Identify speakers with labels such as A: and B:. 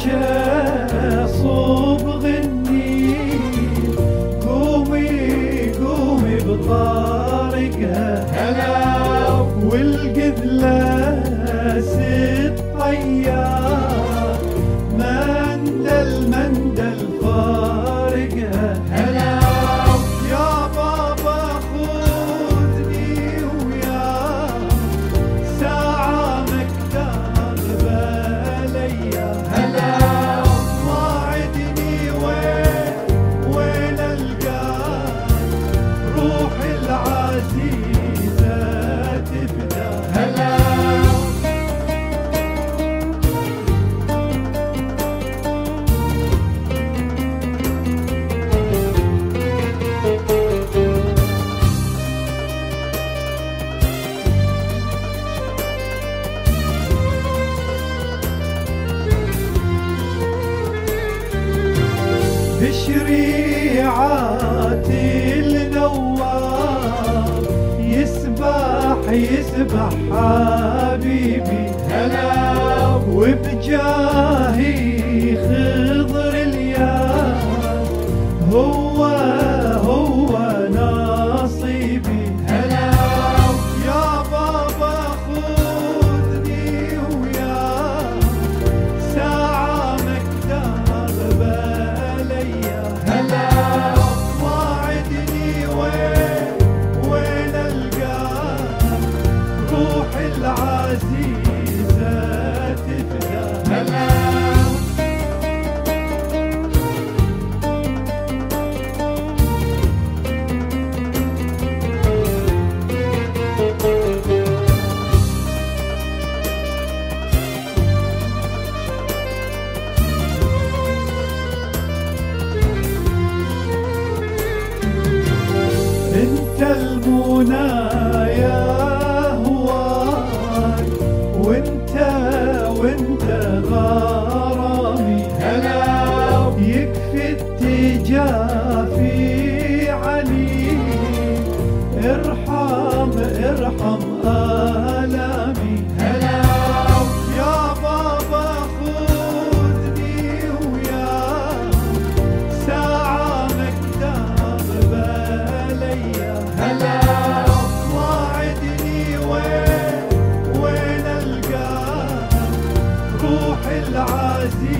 A: العشاء صوب غني، قومي قومي بطارقها
B: هلا
A: والقذلة ست طيار، مندل مندل فارقها
B: هلا
A: يا بابا خذني وياك ساعة مكتاب بليا،
B: هلا
A: واعدني وين القاك روحي العزيزة تفدى.
B: هلا
A: بشريعات النواب يسبح حبيبي،
B: هلا
A: وبجاهي خضر الياس هو نصيبي.
B: هلا
A: يا بابا خذني وياك ساعة مكتاب بليا،
B: هلا
A: واعدني وين القاك روحي العزيزة تفدى.
B: هلا
A: انت المنى يا هواك وانت غرامي،
B: هلا
A: يكفي التجافي عليك ارحم آلامي.
B: هلا
A: يا بابا خذني وياك ساعة مكتاب بليا،
B: هلا
A: واعدني وين القاك روحي العزيزة